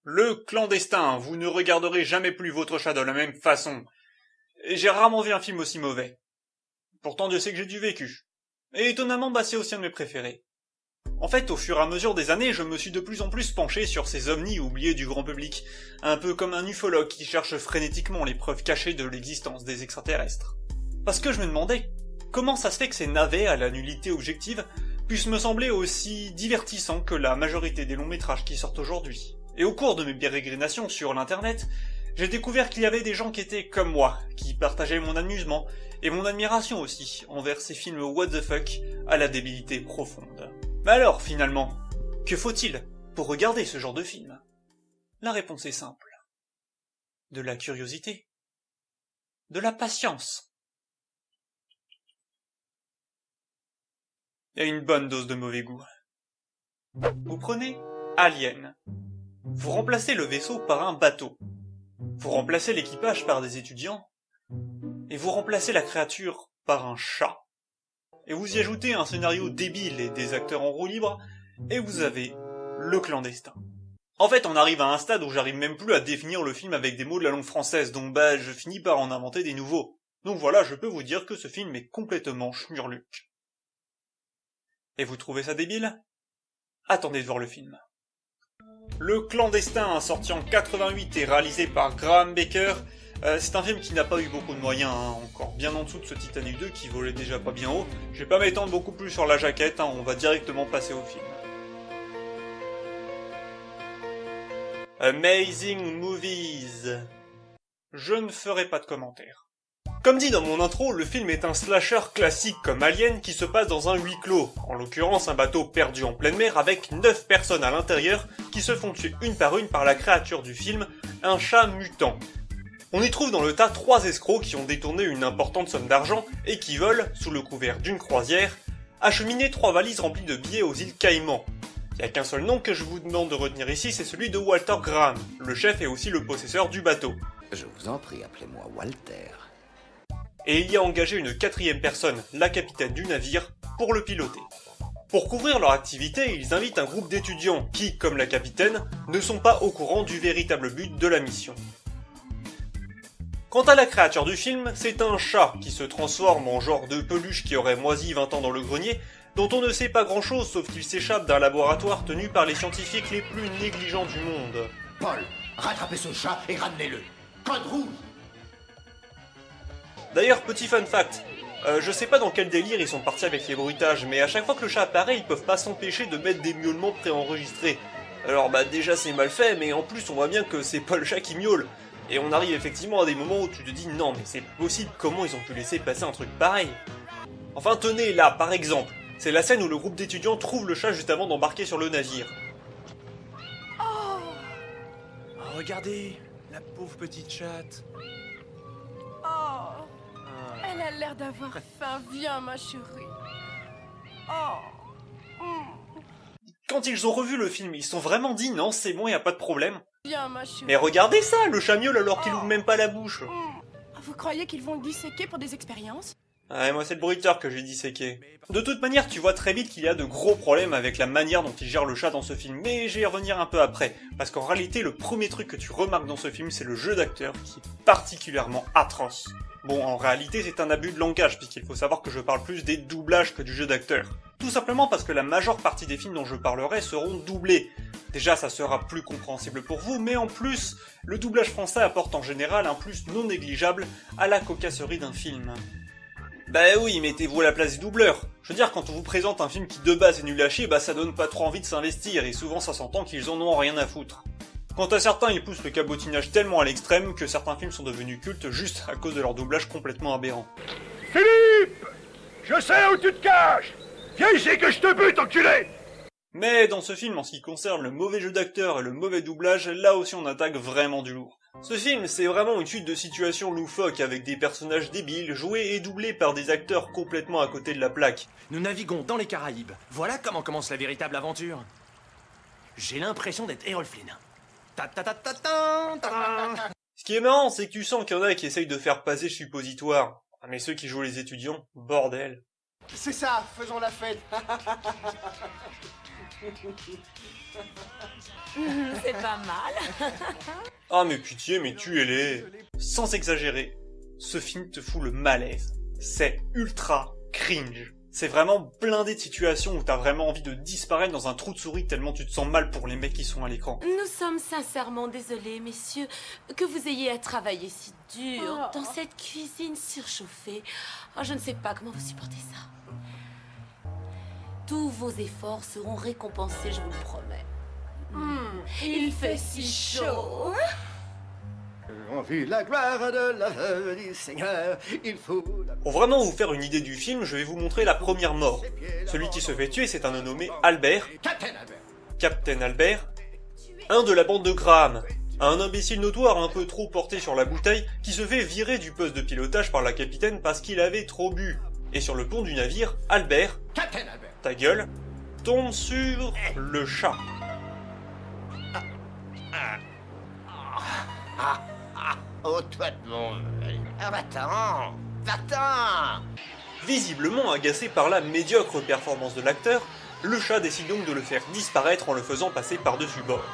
Le clandestin, vous ne regarderez jamais plus votre chat de la même façon. Et j'ai rarement vu un film aussi mauvais. Pourtant Dieu sait que j'ai du vécu. Et étonnamment, c'est aussi un de mes préférés. En fait, au fur et à mesure des années, je me suis de plus en plus penché sur ces ovnis oubliés du grand public, un peu comme un ufologue qui cherche frénétiquement les preuves cachées de l'existence des extraterrestres. Parce que je me demandais, comment ça se fait que ces navets à la nullité objective puissent me sembler aussi divertissants que la majorité des longs métrages qui sortent aujourd'hui. Et au cours de mes pérégrinations sur l'internet, j'ai découvert qu'il y avait des gens qui étaient comme moi, qui partageaient mon amusement, et mon admiration aussi, envers ces films what the fuck à la débilité profonde. Mais alors, finalement, que faut-il pour regarder ce genre de film? La réponse est simple. De la curiosité. De la patience. Et une bonne dose de mauvais goût. Vous prenez Alien. Vous remplacez le vaisseau par un bateau. Vous remplacez l'équipage par des étudiants. Et vous remplacez la créature par un chat. Et vous y ajoutez un scénario débile et des acteurs en roue libre, et vous avez le clandestin. En fait, on arrive à un stade où j'arrive même plus à définir le film avec des mots de la langue française, donc je finis par en inventer des nouveaux. Donc voilà, je peux vous dire que ce film est complètement schmurluc. Et vous trouvez ça débile? Attendez de voir le film. Le clandestin, sorti en 88 et réalisé par Graham Baker, c'est un film qui n'a pas eu beaucoup de moyens, encore bien en dessous de ce Titanic 2 qui volait déjà pas bien haut. Je vais pas m'étendre beaucoup plus sur la jaquette, on va directement passer au film. Amazing Movies. Je ne ferai pas de commentaires. Comme dit dans mon intro, le film est un slasher classique comme Alien qui se passe dans un huis clos, en l'occurrence un bateau perdu en pleine mer avec 9 personnes à l'intérieur qui se font tuer une par la créature du film, un chat mutant. On y trouve dans le tas 3 escrocs qui ont détourné une importante somme d'argent et qui veulent, sous le couvert d'une croisière, acheminer 3 valises remplies de billets aux îles Caïmans. Il n'y a qu'un seul nom que je vous demande de retenir ici, c'est celui de Walter Graham, le chef et aussi le possesseur du bateau. Je vous en prie, appelez-moi Walter. Et il y a engagé une 4e personne, la capitaine du navire, pour le piloter. Pour couvrir leur activité, ils invitent un groupe d'étudiants qui, comme la capitaine, ne sont pas au courant du véritable but de la mission. Quant à la créature du film, c'est un chat qui se transforme en genre de peluche qui aurait moisi 20 ans dans le grenier, dont on ne sait pas grand chose sauf qu'il s'échappe d'un laboratoire tenu par les scientifiques les plus négligents du monde. Paul, rattrapez ce chat et ramenez-le. Code rouge. D'ailleurs, petit fun fact, je sais pas dans quel délire ils sont partis avec les bruitages, mais à chaque fois que le chat apparaît, ils peuvent pas s'empêcher de mettre des miaulements préenregistrés. Alors déjà c'est mal fait, mais en plus on voit bien que c'est pas le chat qui miaule. Et on arrive effectivement à des moments où tu te dis non mais c'est possible, comment ils ont pu laisser passer un truc pareil? Enfin tenez, là par exemple, c'est la scène où le groupe d'étudiants trouve le chat juste avant d'embarquer sur le navire. Oh, regardez, la pauvre petite chatte. Oh, elle a l'air d'avoir faim, viens ma chérie. Oh. Quand ils ont revu le film, ils se sont vraiment dit non c'est bon, y a pas de problème. Viens ma chérie. Mais regardez ça, le chat miaule alors qu'il ouvre même pas la bouche. Vous croyez qu'ils vont le disséquer pour des expériences? Ouais, moi c'est le bruiteur que j'ai disséqué. De toute manière, tu vois très vite qu'il y a de gros problèmes avec la manière dont il gère le chat dans ce film, mais je vais y revenir un peu après, parce qu'en réalité, le premier truc que tu remarques dans ce film, c'est le jeu d'acteur, qui est particulièrement atroce. Bon, en réalité, c'est un abus de langage, puisqu'il faut savoir que je parle plus des doublages que du jeu d'acteur. Tout simplement parce que la majeure partie des films dont je parlerai seront doublés. Déjà, ça sera plus compréhensible pour vous, mais en plus, le doublage français apporte en général un plus non négligeable à la cocasserie d'un film. Bah oui, mettez-vous à la place du doubleur. Je veux dire, quand on vous présente un film qui de base est nul à chier, ça donne pas trop envie de s'investir, et souvent ça s'entend qu'ils en ont rien à foutre. Quant à certains, ils poussent le cabotinage tellement à l'extrême que certains films sont devenus cultes juste à cause de leur doublage complètement aberrant. Philippe! Je sais où tu te caches! Viens ici que je te bute, enculé! Mais dans ce film, en ce qui concerne le mauvais jeu d'acteur et le mauvais doublage, là aussi on attaque vraiment du lourd. Ce film, c'est vraiment une suite de situations loufoques avec des personnages débiles, joués et doublés par des acteurs complètement à côté de la plaque. Nous naviguons dans les Caraïbes. Voilà comment commence la véritable aventure. J'ai l'impression d'être Errol Flynn. Ce qui est marrant, c'est que tu sens qu'il y en a qui essayent de faire passer suppositoire. Ah, mais ceux qui jouent les étudiants, bordel. C'est ça, faisons la fête. C'est pas mal. Ah mais pitié, mais tuez-les. Sans exagérer, ce film te fout le malaise. C'est ultra cringe. C'est vraiment blindé de situations où t'as vraiment envie de disparaître dans un trou de souris tellement tu te sens mal pour les mecs qui sont à l'écran. Nous sommes sincèrement désolés, messieurs, que vous ayez à travailler si dur dans cette cuisine surchauffée. Oh, je ne sais pas comment vous supportez ça. Tous vos efforts seront récompensés, je vous le promets. Il fait si chaud. On vit la gloire de l'œuvre du Seigneur, il faut... Pour vraiment vous faire une idée du film, je vais vous montrer la première mort. Celui qui se fait tuer, c'est un homme nommé Albert, Captain Albert, un de la bande de Graham, un imbécile notoire un peu trop porté sur la bouteille qui se fait virer du poste de pilotage par la capitaine parce qu'il avait trop bu. Et sur le pont du navire, Albert, ta gueule, tombe sur le chat. Oh, toi de mon... Ah, va-t'en. Va-t'en. Visiblement agacé par la médiocre performance de l'acteur, le chat décide donc de le faire disparaître en le faisant passer par-dessus bord.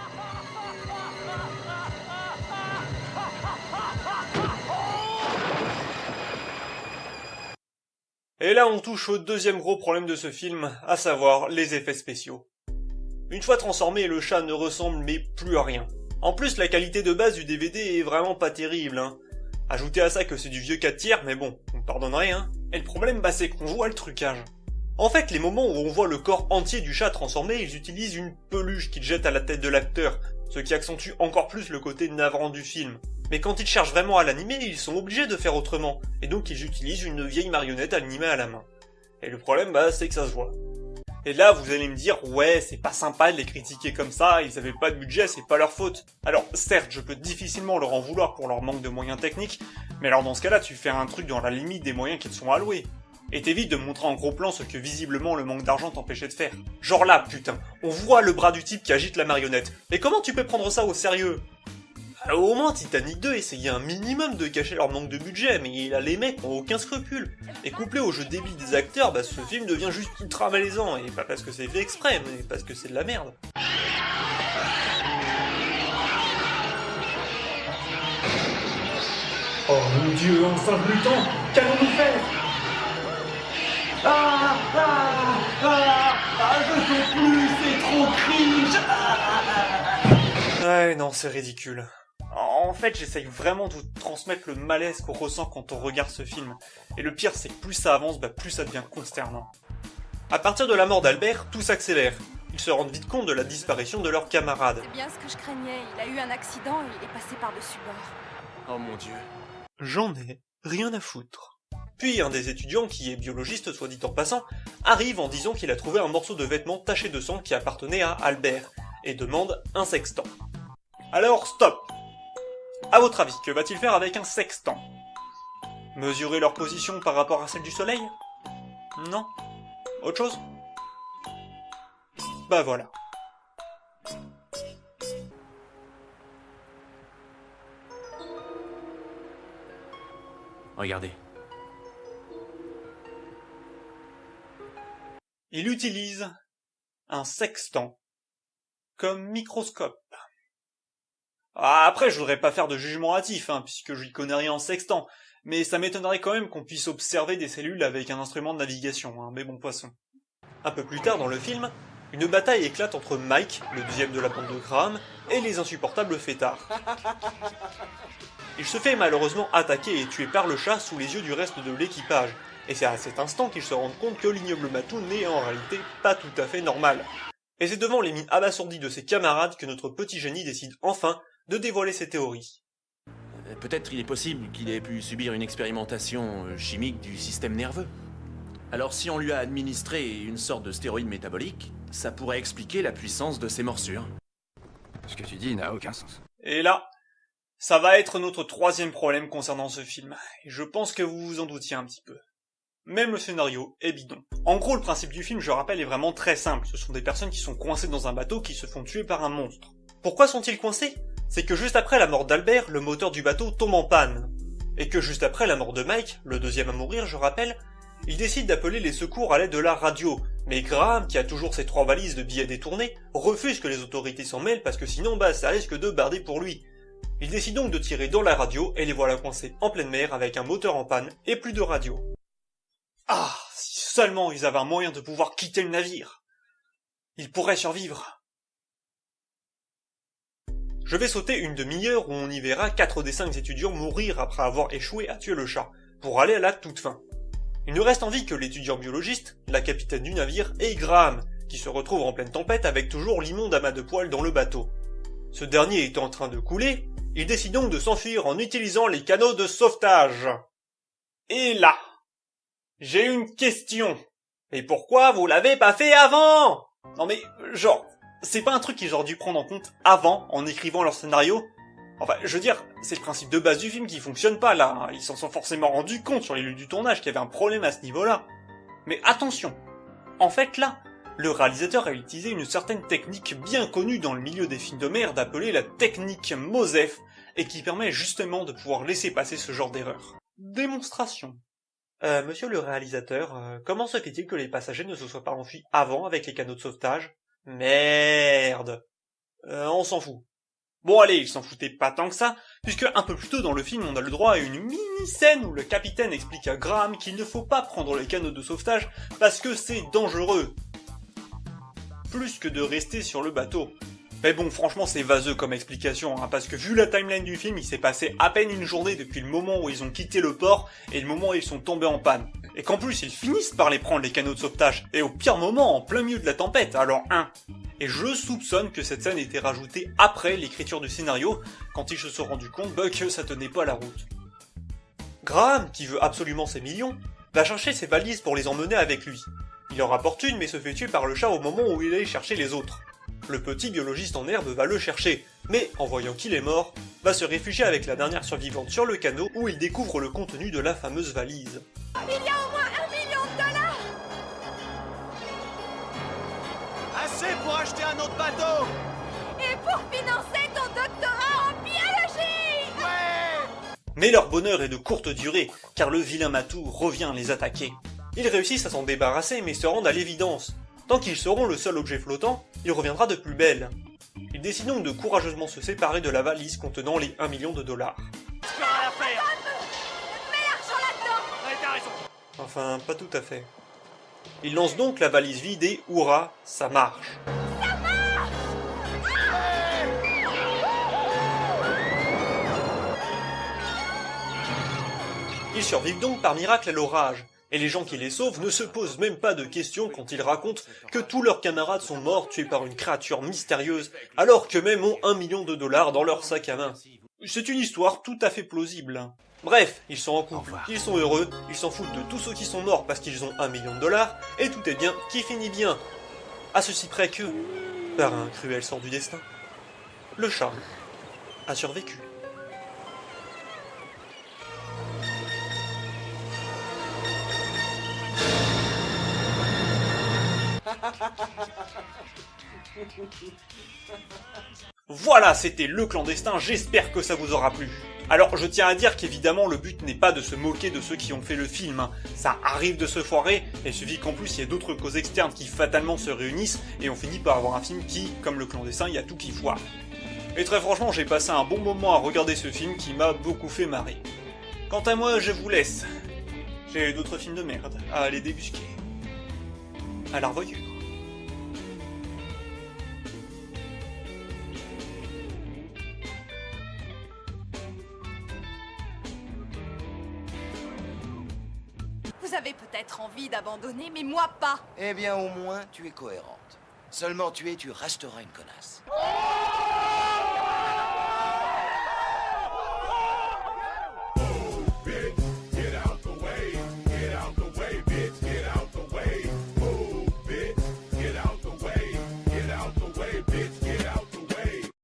Et là on touche au deuxième gros problème de ce film, à savoir les effets spéciaux. Une fois transformé, le chat ne ressemble mais plus à rien. En plus, la qualité de base du DVD est vraiment pas terrible, hein. Ajoutez à ça que c'est du vieux 4 tiers, mais bon, on me pardonnerait, hein. Et le problème, c'est qu'on voit le trucage. En fait, les moments où on voit le corps entier du chat transformé, ils utilisent une peluche qu'ils jettent à la tête de l'acteur, ce qui accentue encore plus le côté navrant du film. Mais quand ils cherchent vraiment à l'animer, ils sont obligés de faire autrement, et donc ils utilisent une vieille marionnette animée à la main. Et le problème, c'est que ça se voit. Et là, vous allez me dire, ouais, c'est pas sympa de les critiquer comme ça, ils avaient pas de budget, c'est pas leur faute. Alors, certes, je peux difficilement leur en vouloir pour leur manque de moyens techniques, mais alors dans ce cas-là, tu fais un truc dans la limite des moyens qui te sont alloués. Et t'évites de montrer en gros plan ce que visiblement le manque d'argent t'empêchait de faire. Genre là, putain, on voit le bras du type qui agite la marionnette. Mais comment tu peux prendre ça au sérieux ? Au moins Titanic 2 essayait un minimum de cacher leur manque de budget, mais là les mecs ont aucun scrupule. Et couplé au jeu débile des acteurs, ce film devient juste ultra malaisant, et pas parce que c'est fait exprès, mais parce que c'est de la merde. Oh mon dieu, enfin le temps, qu'allons-nous faire ? Je peux plus, c'est trop cringe. Ouais, non, c'est ridicule. En fait, j'essaye vraiment de vous transmettre le malaise qu'on ressent quand on regarde ce film. Et le pire, c'est que plus ça avance, plus ça devient consternant. À partir de la mort d'Albert, tout s'accélère. Ils se rendent vite compte de la disparition de leur camarade. C'est bien ce que je craignais. Il a eu un accident et il est passé par-dessus bord. Oh mon dieu. J'en ai rien à foutre. Puis un des étudiants, qui est biologiste soit dit en passant, arrive en disant qu'il a trouvé un morceau de vêtement taché de sang qui appartenait à Albert, et demande un sextant. Alors stop! À votre avis, que va-t-il faire avec un sextant? Mesurer leur position par rapport à celle du soleil? Non? Autre chose? Voilà. Regardez. Il utilise un sextant comme microscope. Après, je voudrais pas faire de jugement hâtif, puisque j'y connais rien en sextant, mais ça m'étonnerait quand même qu'on puisse observer des cellules avec un instrument de navigation, mais bon poisson. Un peu plus tard dans le film, une bataille éclate entre Mike, le deuxième de la bande de Graham, et les insupportables fêtards. Il se fait malheureusement attaquer et tuer par le chat sous les yeux du reste de l'équipage, et c'est à cet instant qu'ils se rendent compte que l'ignoble matou n'est en réalité pas tout à fait normal. Et c'est devant les mines abasourdies de ses camarades que notre petit génie décide enfin de dévoiler ses théories. Peut-être il est possible qu'il ait pu subir une expérimentation chimique du système nerveux. Alors si on lui a administré une sorte de stéroïde métabolique, ça pourrait expliquer la puissance de ses morsures. Ce que tu dis n'a aucun sens. Et là, ça va être notre troisième problème concernant ce film, et je pense que vous vous en doutiez un petit peu. Même le scénario est bidon. En gros, le principe du film, je rappelle, est vraiment très simple. Ce sont des personnes qui sont coincées dans un bateau qui se font tuer par un monstre. Pourquoi sont-ils coincés ? C'est que juste après la mort d'Albert, le moteur du bateau tombe en panne. Et que juste après la mort de Mike, le deuxième à mourir, je rappelle, Il décide d'appeler les secours à l'aide de la radio, mais Graham, qui a toujours ses 3 valises de billets détournés, refuse que les autorités s'en mêlent parce que sinon ça risque de barder pour lui. Il décide donc de tirer dans la radio et les voilà coincés en pleine mer avec un moteur en panne et plus de radio. Ah, si seulement ils avaient un moyen de pouvoir quitter le navire. Ils pourraient survivre. Je vais sauter une demi-heure où on y verra 4 des 5 étudiants mourir après avoir échoué à tuer le chat, pour aller à la toute fin. Il ne reste en vie que l'étudiant biologiste, la capitaine du navire et Graham, qui se retrouve en pleine tempête avec toujours l'immonde amas de poils dans le bateau. Ce dernier étant en train de couler, il décide donc de s'enfuir en utilisant les canaux de sauvetage. Et là, j'ai une question. Et pourquoi vous l'avez pas fait avant? Non mais, genre, c'est pas un truc qu'ils auraient dû prendre en compte avant, en écrivant leur scénario? Enfin, je veux dire, c'est le principe de base du film qui fonctionne pas, là. Ils s'en sont forcément rendus compte sur les lieux du tournage qu'il y avait un problème à ce niveau-là. Mais attention. En fait, là, le réalisateur a utilisé une certaine technique bien connue dans le milieu des films de merde appelée la technique Mosef, et qui permet justement de pouvoir laisser passer ce genre d'erreur. Démonstration. Monsieur le réalisateur, comment se fait-il que les passagers ne se soient pas enfuis avant avec les canaux de sauvetage? Merde. On s'en fout. Bon allez, il s'en foutait pas tant que ça, puisque un peu plus tôt dans le film on a le droit à une mini-scène où le capitaine explique à Graham qu'il ne faut pas prendre les canaux de sauvetage parce que c'est dangereux. Plus que de rester sur le bateau. Mais bon, franchement c'est vaseux comme explication, parce que vu la timeline du film, il s'est passé à peine une journée depuis le moment où ils ont quitté le port et le moment où ils sont tombés en panne. Et qu'en plus ils finissent par les prendre les canaux de sauvetage, et au pire moment, en plein milieu de la tempête, alors Et je soupçonne que cette scène était rajoutée après l'écriture du scénario, quand ils se sont rendus compte que ça tenait pas la route. Graham, qui veut absolument ses millions, va chercher ses valises pour les emmener avec lui. Il en rapporte une mais se fait tuer par le chat au moment où il allait chercher les autres. Le petit biologiste en herbe va le chercher, mais en voyant qu'il est mort, va se réfugier avec la dernière survivante sur le canot où il découvre le contenu de la fameuse valise. Il y a au moins $1 million. Assez pour acheter un autre bateau! Et pour financer ton doctorat en biologie! Ouais! Mais leur bonheur est de courte durée, car le vilain matou revient les attaquer. Ils réussissent à s'en débarrasser mais se rendent à l'évidence. Tant qu'ils seront le seul objet flottant, il reviendra de plus belle. Ils décident donc de courageusement se séparer de la valise contenant les $1 million. Tu peux rien faire! Mets l'argent là-dedans! Ouais, t'as raison! Enfin, pas tout à fait. Ils lancent donc la valise vide et hurrah, ça marche. Ils survivent donc par miracle à l'orage, et les gens qui les sauvent ne se posent même pas de questions quand ils racontent que tous leurs camarades sont morts tués par une créature mystérieuse, alors qu'eux-mêmes ont $1 million dans leur sac à main. C'est une histoire tout à fait plausible. Bref, ils sont en couple, ils sont heureux, ils s'en foutent de tous ceux qui sont morts parce qu'ils ont $1 million, et tout est bien qui finit bien. À ceci près que, par un cruel sort du destin, le chat a survécu. Voilà, c'était Le Clandestin, j'espère que ça vous aura plu. Alors je tiens à dire qu'évidemment le but n'est pas de se moquer de ceux qui ont fait le film, ça arrive de se foirer, et il suffit qu'en plus il y ait d'autres causes externes qui fatalement se réunissent, et on finit par avoir un film qui, comme Le Clandestin, il y a tout qui foire. Et très franchement j'ai passé un bon moment à regarder ce film qui m'a beaucoup fait marrer. Quant à moi je vous laisse, j'ai d'autres films de merde à aller débusquer. À la revoyure. Vous avez peut-être envie d'abandonner, mais moi pas. Eh bien, au moins, tu es cohérente. Seulement tu resteras une connasse.